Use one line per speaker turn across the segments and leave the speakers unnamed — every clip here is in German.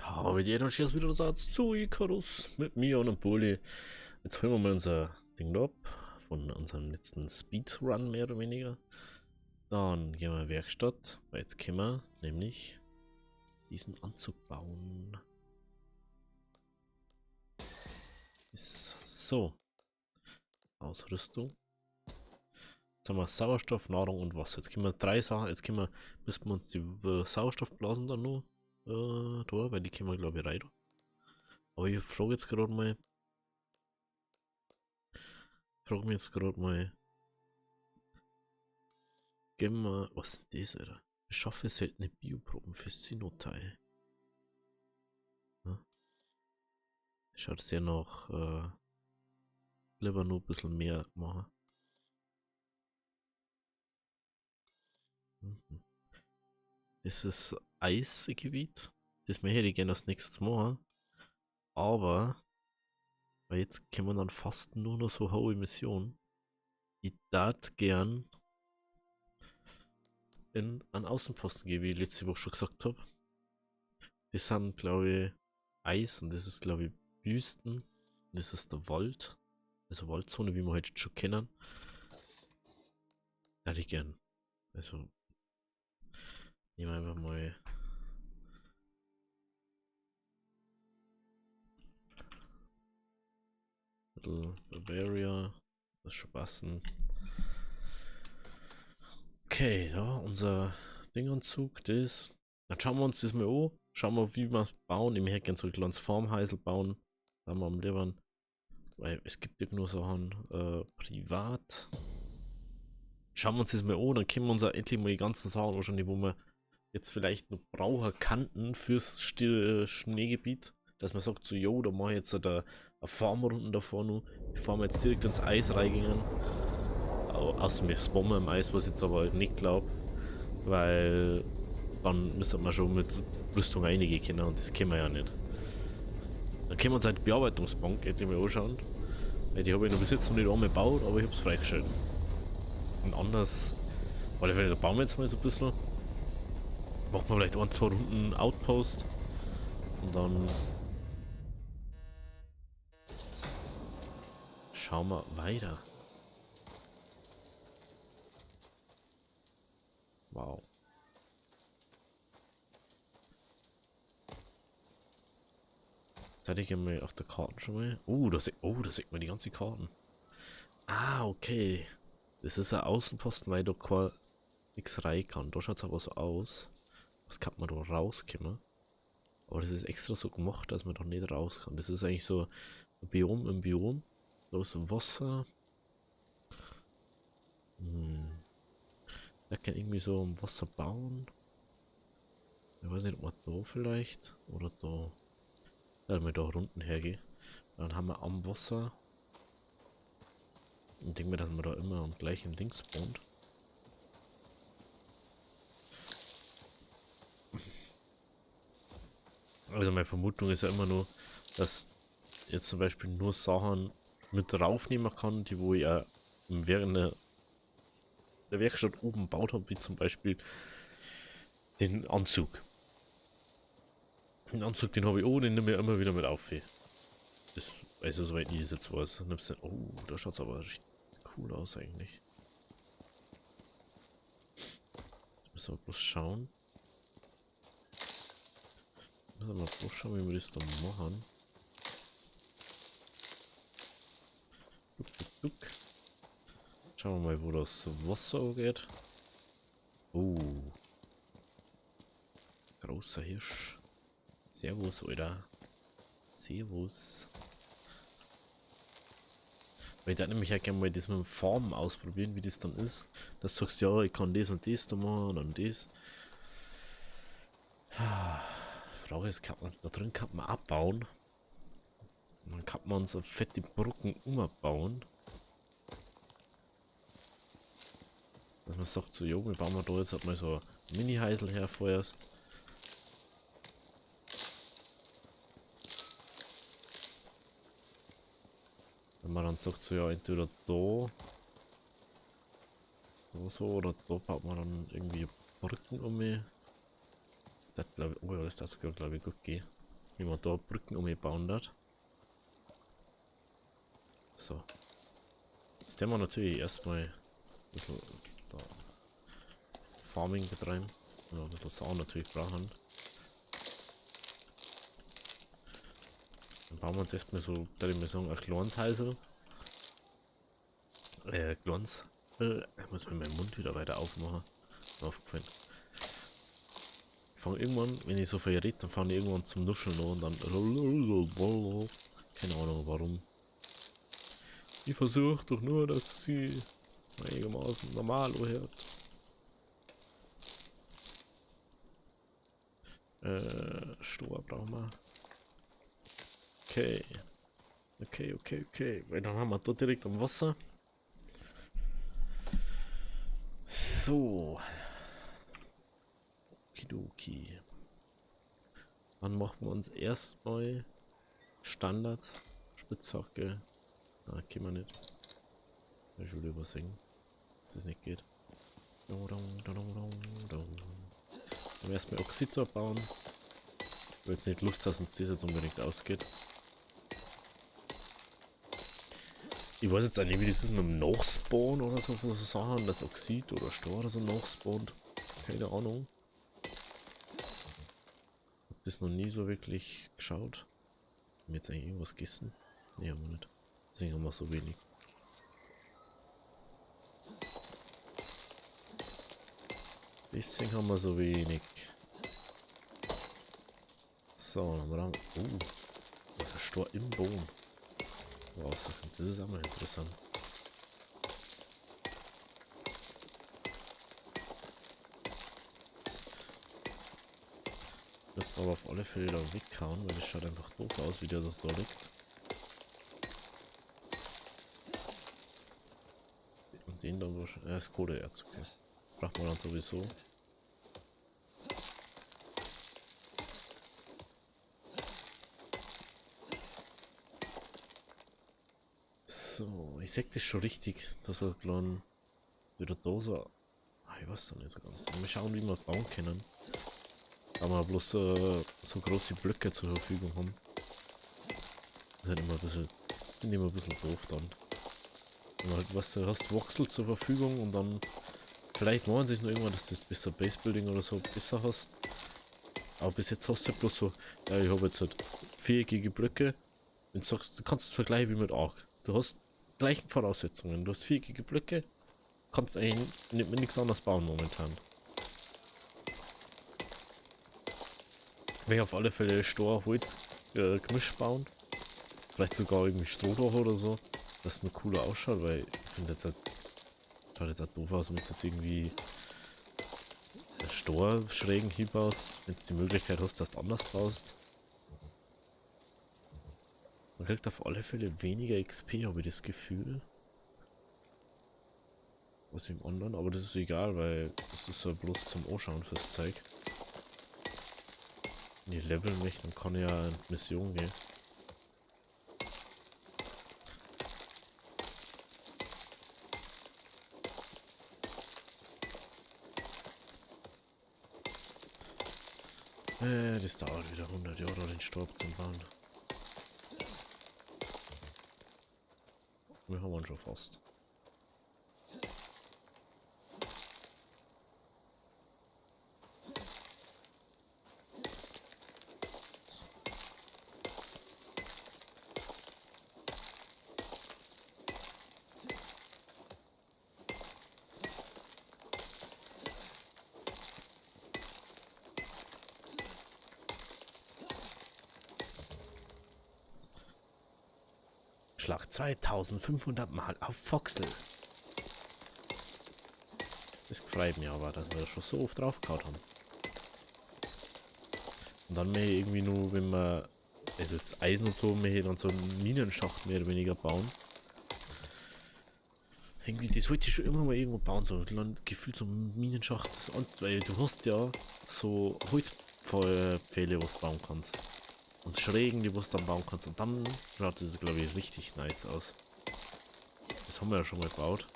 Aber jeder ist jetzt wieder der Satz zu Icarus mit mir und dem Bulli. Jetzt holen wir mal unser Ding da ab von unserem letzten Speedrun mehr oder weniger. Dann gehen wir in die Werkstatt, weil jetzt können wir nämlich diesen Anzug bauen. Ist so. Ausrüstung. Jetzt haben wir Sauerstoff, Nahrung und Wasser. Jetzt können wir drei Sachen. Jetzt können wir, müssen wir uns die Sauerstoffblasen dann nur da, weil die können wir glaube ich rein. Aber ich frage jetzt gerade mal. Gehen wir. Was ist denn das, Alter? Beschaffe seltene Bioproben für Sinotai. Ja? Schaut sehr nach. Lieber nur ein bisschen mehr machen. Das ist Eisgebiet. Das möchte ich gerne als nächstes machen. Aber weil jetzt können wir dann fast nur noch so hohe Missionen. Ich darf gern in einen Außenposten gehen, wie ich letzte Woche schon gesagt habe. Das sind, glaube ich, Eis und das ist, glaube ich, Wüsten. Und das ist der Wald. Also Waldzone, wie wir heute schon kennen. Hätte ich gern. Also, nehmen wir einfach mal. Little Bavaria. Das ist schon passen. Okay, ja, unser Dinganzug, das. Dann schauen wir uns das mal an. Schauen wir, wie wir es bauen. Ich möchte gerne so ein kleines Farmhäusl bauen. Da haben wir am liebsten. Weil es gibt ja nur Sachen privat. Schauen wir uns das mal an, dann können wir uns auch endlich mal die ganzen Sachen anschauen, wo wir jetzt vielleicht noch brauchen Kanten fürs Schneegebiet. Dass man sagt so, jo, da mache ich jetzt eine Farmrunden davor noch, bevor wir jetzt direkt ins Eis reingehen. Außer wir spawnen im Eis, was ich jetzt aber nicht glaube. Weil dann müssen wir schon mit Rüstung reingehen können und das können wir ja nicht. Dann können wir uns halt die Bearbeitungsbank endlich mal anschauen. Weil die habe ich noch bis jetzt noch nicht einmal gebaut, aber ich habe es freigestellt. Und anders, weil da bauen wir jetzt mal so ein bisschen. Machen wir vielleicht 1, 2 Runden Outpost. Und dann schauen wir weiter. Wow. Jetzt hätte ich mal auf der Karte schon mal. Da sieht man die ganzen Karten. Ah, okay. Das ist ein Außenposten, weil da nichts rein kann. Da schaut es aber so aus. Was kann man da rauskommen? Aber das ist extra so gemacht, dass man da nicht raus kann. Das ist eigentlich so ein Biom im Biom. Da ist Wasser. Der kann irgendwie so im Wasser bauen. Ich weiß nicht, ob man da vielleicht oder da. Wenn wir da unten hergehen. Dann haben wir am Wasser. Und denke mir, dass man da immer am gleichen Ding spawnt. Also meine Vermutung ist ja immer nur, dass jetzt zum Beispiel nur Sachen mit draufnehmen kann, die wo ich ja während der Werkstatt oben gebaut habe, wie zum Beispiel den Anzug. Den Anzug, den habe ich auch, den nehme ich immer wieder mit auf. Das, also soweit ich das jetzt weiß. Oh, da schaut es aber richtig cool aus eigentlich. Müssen wir bloß schauen. Müssen wir bloß schauen, wie wir das dann machen. Duck. Schauen wir mal, wo das Wasser geht. Oh. Großer Hirsch. Servus, Alter. Servus. Weil ich da nämlich ja gerne mal das mit dem Farben ausprobieren, wie das dann ist. Dass du sagst, ja, ich kann das und das da machen und das. Frage ist, kann man, da drin kann man abbauen. Und dann kann man so fette Brücken umbauen. Dass man sagt so, jo, wir bauen da jetzt halt mal so ein Mini-Heisel her vorerst. Wenn man dann sagt so, ja, entweder da so oder da baut man dann irgendwie Brücken um mich. Das glaube ich, oh ja, das sogar glaube ich gut gehen. wie man da Brücken umbauen wird. So. Jetzt werden wir natürlich erstmal ein bisschen da Farming betreiben. Ja, ein bisschen Sau natürlich brauchen. Dann bauen wir uns erstmal so, da ich mal sagen, ein kleines Häusl. Kleines. Ich muss mir meinen Mund wieder weiter aufmachen. Mir aufgefallen. Ich fange irgendwann, wenn ich so viel rede, dann fange ich irgendwann zum Nuscheln an und dann. Keine Ahnung warum. Ich versuche doch nur, dass sie einigermaßen normal hört. Stor brauchen wir. Okay. Okay. Weil dann haben wir dort direkt am Wasser. So. Okidoki. Dann machen wir uns erstmal Standard Spitzhacke. Ah, können wir nicht. Ich will übersingen, dass es nicht geht. Dann erstmal Oxitor bauen. Ich will jetzt nicht Lust, dass uns das jetzt unbedingt ausgeht. Ich weiß jetzt auch nicht, wie das ist mit dem Nachspawn oder so von so Sachen, das Oxid oder Stor oder so nachspawnt. Keine Ahnung. Hab das noch nie so wirklich geschaut. Haben wir jetzt eigentlich irgendwas gegessen? Ne, haben wir nicht. Deswegen haben wir so wenig. Deswegen haben wir so wenig. So, dann brauchen wir. Das ist ein Stor im Boden. Wow, das ist auch mal interessant. Das wir aber auf alle Fälle da weghauen, weil das schaut einfach doof aus, wie der das da liegt. Und den dann wahrscheinlich. Ja, ist Kohleerz, okay. Braucht man dann sowieso. So, ich sag das schon richtig, dass er klein wieder da so. Ich weiß doch nicht so ganz. Mal schauen, wie wir bauen können. Da wir bloß so große Blöcke zur Verfügung haben. Das ist halt immer ein bisschen, finde ich immer ein bisschen doof dann. Wenn du halt, weißt du, hast Voxel zur Verfügung und dann vielleicht machen sie es noch irgendwann, dass du besser Basebuilding oder so besser hast. Aber bis jetzt hast du halt bloß so, ja, ich habe jetzt halt viereckige Blöcke. Wenn du sagst, du kannst es vergleichen wie mit Ark. Du hast gleichen Voraussetzungen. Du hast viereckige Blöcke, kannst eigentlich mit nichts anderes bauen momentan. Wenn ich auf alle Fälle Stor, Holz, Gemisch bauen. Vielleicht sogar irgendwie Strohdach oder so. Das nur cooler ausschaut, weil ich finde jetzt halt, schaut jetzt halt doof aus, wenn du jetzt irgendwie Stor schrägen hinbaust, wenn du die Möglichkeit hast, dass du anders baust. Man kriegt auf alle Fälle weniger XP, habe ich das Gefühl. Was im anderen, aber das ist egal, weil das ist ja bloß zum Anschauen fürs Zeug. Wenn ich leveln möchte, dann kann ich ja in Mission gehen. Das dauert wieder 100 Jahre, den Stab zu bauen. Wir haben ihn schon fast. Schlag 2500 Mal auf Voxel. Das gefreut mich aber, dass wir da schon so oft draufgehauen haben. Und dann mehr irgendwie nur, wenn wir, also jetzt Eisen und so, mehr dann so einen Minenschacht mehr oder weniger bauen. Irgendwie, das wollte ich schon irgendwann mal irgendwo bauen, so ein gefühlt so ein Minenschacht, weil du hast ja so Holzpfähle, was du bauen kannst. Und Schrägen, die du dann bauen kannst. Und dann schaut das, glaube ich, richtig nice aus. Das haben wir ja schon mal gebaut.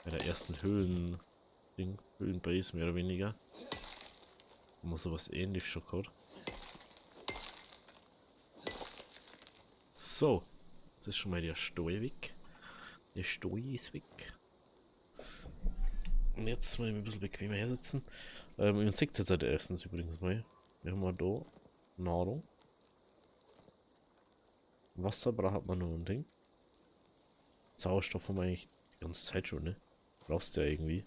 Bei der ersten Höhlenbase mehr oder weniger. Haben wir sowas ähnliches schon gehabt. So, jetzt ist schon mal der Steu weg. Der Steu ist weg. Und jetzt mal ein bisschen bequemer hersitzen. Man sieht jetzt halt erstens übrigens mal. Wir haben da Nahrung. Wasser braucht man nur ein Ding. Sauerstoff haben wir eigentlich die ganze Zeit schon, ne? Brauchst du ja irgendwie.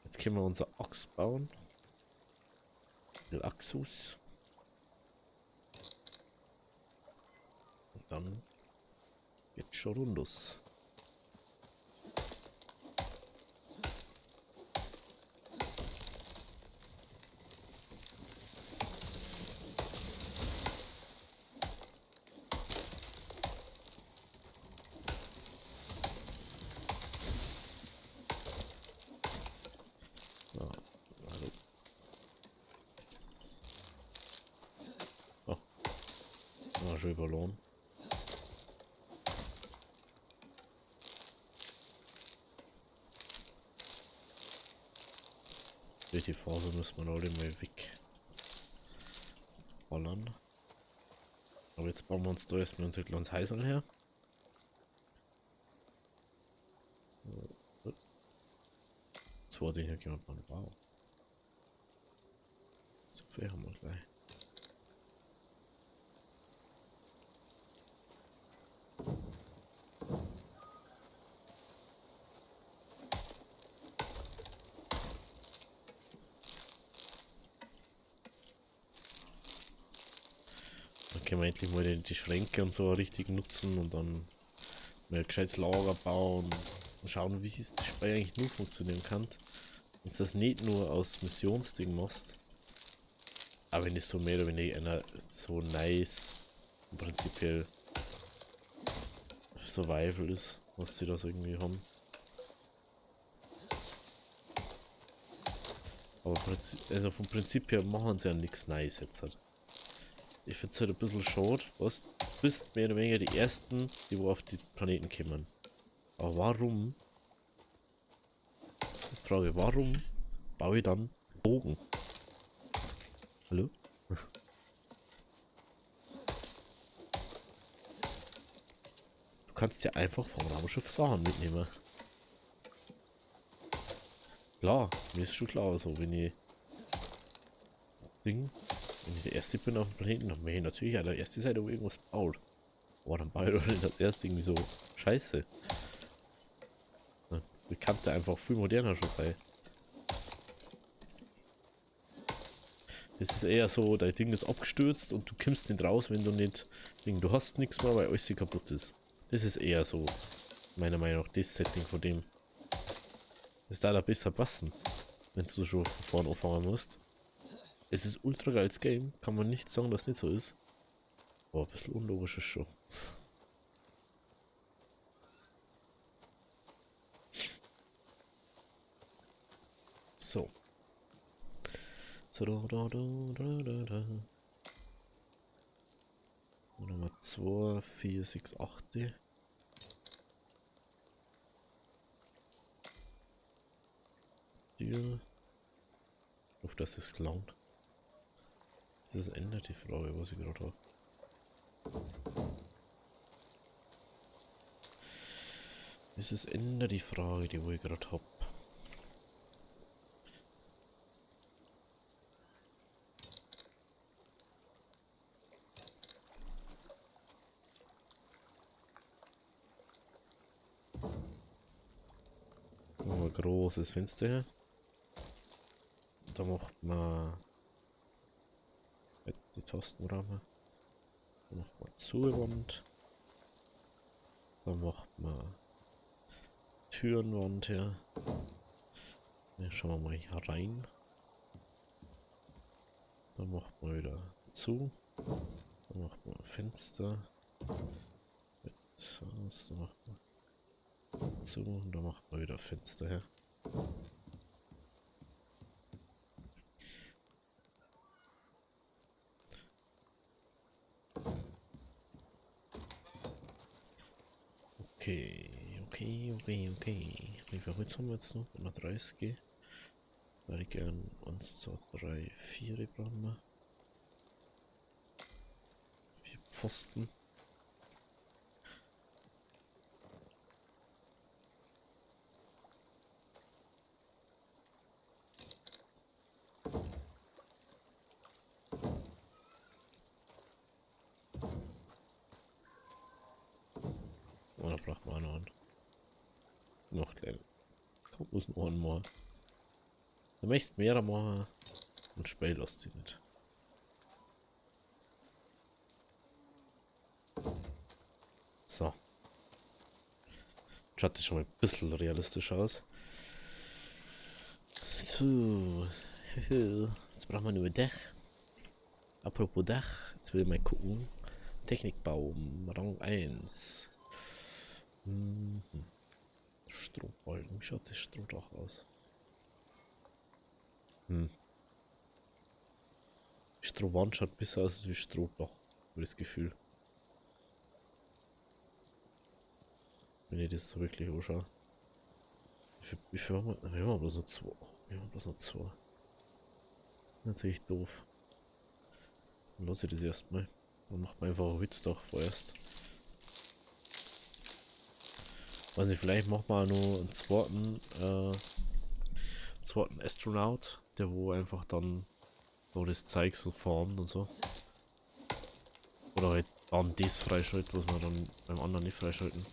Jetzt können wir unser Axt bauen. Den Axus. Und dann geht's schon rundus. Ja, also. Oh, war schon überlohnt. Die Phase müssen wir alle mal wegballern. Aber jetzt bauen wir uns da erstmal unser kleines Häuschen her. So hat den hier jemand mal. Wow. So viel haben wir gleich. Dann können wir endlich mal die Schränke und so richtig nutzen und dann mal ein gescheites Lager bauen und schauen, wie das Spiel eigentlich nur funktionieren kann. Wenn du das nicht nur aus Missionsding machst, aber wenn es so mehr oder weniger so nice und prinzipiell Survival ist, was sie das irgendwie haben. Aber also vom Prinzip her machen sie ja nichts nice jetzt halt. Ich finde es halt ein bisschen schade, was du bist mehr oder weniger die ersten, die wo auf die Planeten kommen. Aber warum? Frage, warum baue ich dann Bogen? Hallo? Du kannst ja einfach vom Raumschiff Sachen mitnehmen. Klar, mir ist schon klar, so wenn ich wenn ich der Erste bin auf dem Planeten, dann möchte ich natürlich an der ersten Seite wo irgendwas baut. Aber dann baue ich doch nicht das erste irgendwie so scheiße. Ja, bekannte einfach viel moderner schon sein. Das ist eher so, dein Ding ist abgestürzt und du kommst nicht raus, wenn du nicht, du hast nichts mehr, weil alles kaputt ist. Das ist eher so, meiner Meinung nach, das Setting von dem. Das da besser passen, wenn du schon von vorne anfangen musst. Es ist ultra geiles Game, kann man nicht sagen, dass es nicht so ist. Aber ein bisschen unlogisch ist schon. So. Nummer 2, 4, 6, 8. Hier. Auf das ist gelangt. Das ändert die Frage, was ich gerade habe. Das ist ändert die Frage, die wo ich gerade habe. Machen wir ein großes Fenster her. Da macht man die Tastenrahmen. Da macht man Zuwand. Da macht man Türenwand her. Ja, schauen wir mal hier rein. Da macht man wieder zu. Da macht man Fenster. Das, da macht man zu. Und da macht man wieder Fenster her. Okay. Wie viel Holz haben wir jetzt noch? 130. Wäre ich gern 1, 2, 3, 4 brauchen wir. Pfosten. Oh, da braucht man noch einen. Noch klein. Kommt muss noch einmal. Du möchtest mehr machen und Spiel lässt sich nicht. So. Schaut das schon mal ein bisschen realistisch aus. So. Jetzt brauchen wir nur ein Dach. Apropos Dach, jetzt will ich mal gucken. Technikbaum, Rang 1. Strohbalken, wie schaut das Strohdach aus? Strohwand schaut besser aus als wie Strohdach, habe ich das Gefühl. Wenn ich das so wirklich anschaue. Wie viel haben wir? Wir haben bloß noch zwei. Wir haben bloß noch zwei. Natürlich doof. Dann lasse ich das erstmal. Dann macht man einfach ein Holzdach vorerst. Weiß nicht, vielleicht macht man noch einen zweiten Astronaut, der wo einfach dann so das Zeug so formt und so. Oder halt dann das freischaltet, was wir dann beim anderen nicht freischalten.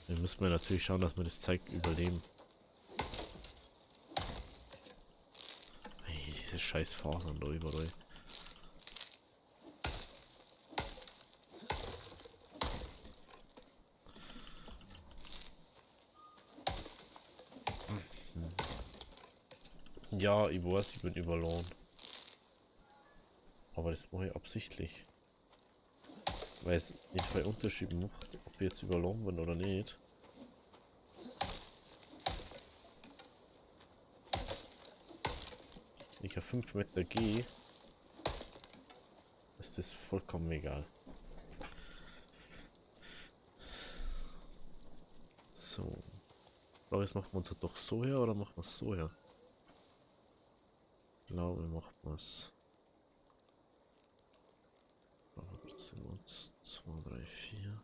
Dann müssen wir natürlich schauen, dass wir das Zeug überleben. Hey, diese scheiß Fasern da überall. Ja, ich weiß, ich bin überlohnt. Aber das mache ich absichtlich. Weil es nicht viel Unterschied macht, ob ich jetzt überlohnt bin oder nicht. Wenn ich auf 5 Meter gehe, ist das vollkommen egal. So. Aber jetzt machen wir uns doch so her oder machen wir es so her? Ich glaube, wir machen es. 2, 3, 4.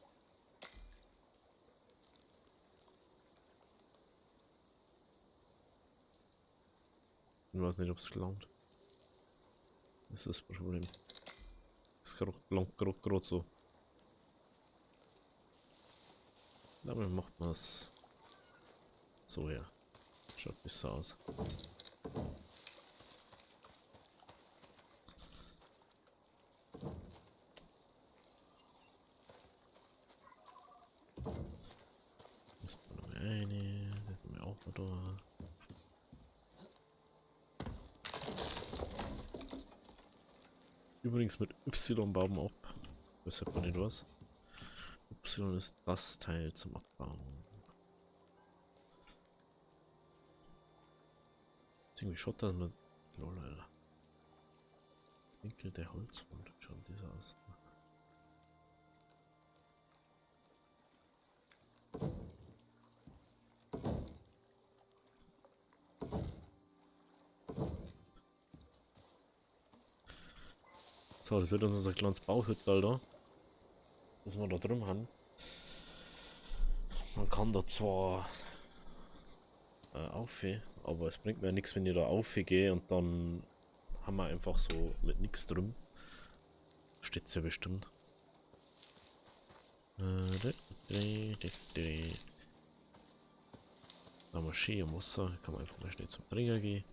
Ich weiß nicht, ob es gelangt. Das ist das Problem. Es langt gerade so. Damit macht man es so her. Schaut besser aus. Das ist noch eine. Das haben wir auch noch da. Übrigens mit Y bauen wir ab. Das hört man nicht was. Y ist das Teil zum Abbauen. Ist irgendwie Schotter mit Lol. Winkel der Holzwand. Schaut dieser aus. So, das wird unser kleines Bauhüttel da. Das wir da drin haben. Man kann da zwar aufhören, aber es bringt mir nichts, wenn ich da aufgehe und dann haben wir einfach so mit nichts drin. Steht's ja bestimmt. Da haben wir schön Wasser, kann man einfach mal schnell zum Trinken gehen.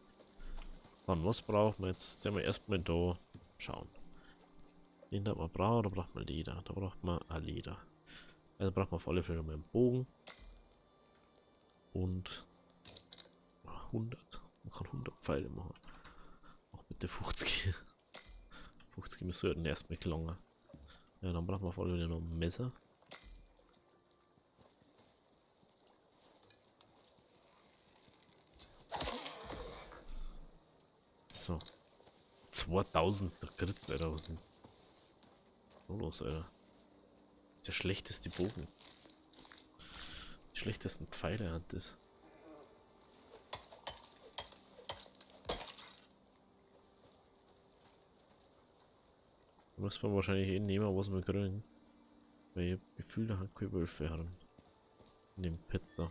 Dann was brauchen wir jetzt? Den wir erstmal da schauen. Den da man braucht, da braucht man Leder. Da braucht man ein Leder. Also braucht man auf alle Fälle mal einen Bogen. Und 100. Man kann 100 Pfeile machen. Auch bitte 50. 50 müssen wir erstmal gelangen. Ja, dann brauchen wir auf alle Fälle noch ein Messer. So. 2000 der Crit, Alter. Was ist denn so los, Alter? Der schlechteste Bogen. Die schlechtesten Pfeile hat das. Muss man wahrscheinlich eh nehmen, was wir kriegen. Weil ich hab Gefühl, da hat keine Wölfe herum. In dem Pit da.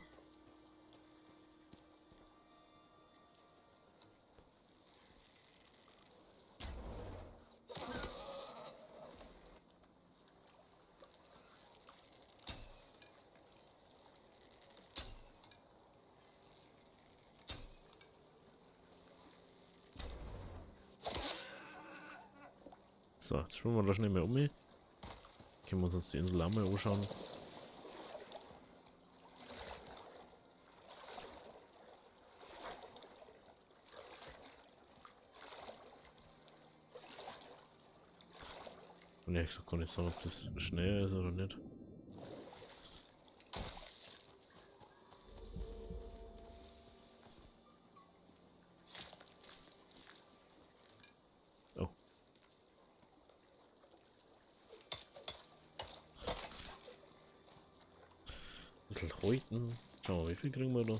So, jetzt schwimmen wir da schnell mal um. Können wir uns die Insel auch mal anschauen. Und ehrlich gesagt kann ich sagen, ob das schnell ist oder nicht. Oh. Ein bisschen Reuten. Schauen wir mal, wie viel kriegen wir da?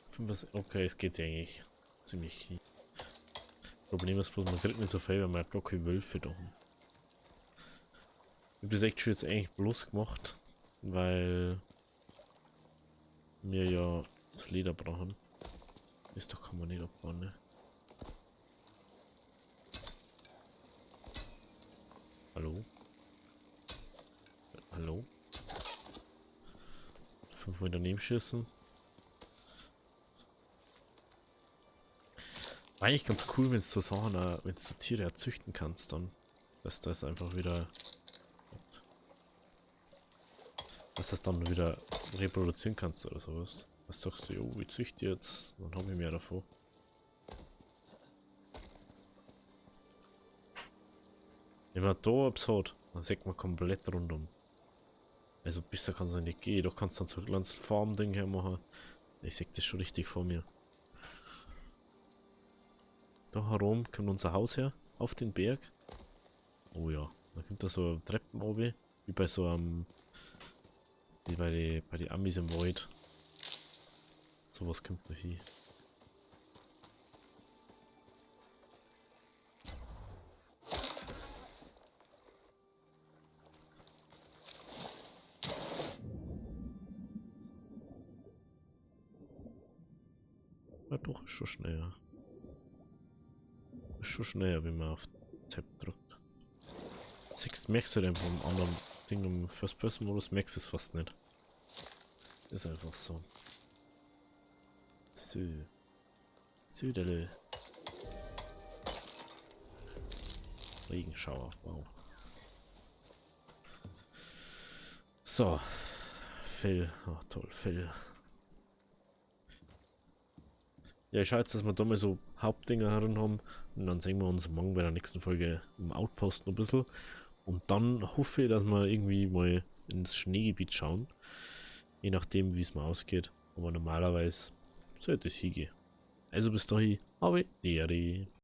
5, okay, es geht eigentlich ziemlich hin. Problem ist bloß, man kriegt nicht so viel, weil man hat gar keine Wölfe da. Ich habe das echt schon jetzt eigentlich bloß gemacht, weil wir ja das Leder brauchen. Ist doch kann man nicht abbauen, ne? Hallo? Hallo? 5 Meter Nebenschüssen. War eigentlich ganz cool, wenn du so Sachen, wenn du Tiere erzüchten kannst, dann. Dass das einfach wieder. Dass das dann wieder reproduzieren kannst oder sowas. Was sagst du, oh, ich züchte jetzt, dann habe ich mehr davon. Wenn man da etwas hat, dann sieht man komplett rundum. Also besser kann es nicht gehen, da kannst du dann so ein kleines Farm-Ding hermachen. Ich sehe das schon richtig vor mir. Da herum kommt unser Haus her, auf den Berg. Oh ja, da kommt da so Treppen oben, wie bei so einem, wie bei den Amis im Wald. Sowas kommt da hier. Ja doch, ist schon schneller. Ist schon schneller, wenn man auf Tab drückt. Siehst, merkst du den vom anderen Ding im First-Person-Modus, merkst du es fast nicht. Ist einfach so. So. Süderle. Regenschauer, wow. So. Fell. Ach toll, Fell. Ja, ich schaue jetzt, dass wir da mal so Hauptdinger herin haben. Und dann sehen wir uns morgen bei der nächsten Folge im Outpost noch ein bisschen. Und dann hoffe ich, dass wir irgendwie mal ins Schneegebiet schauen. Je nachdem, wie es mal ausgeht. Aber normalerweise sollte es hingehen. Also bis dahin, habe Deri.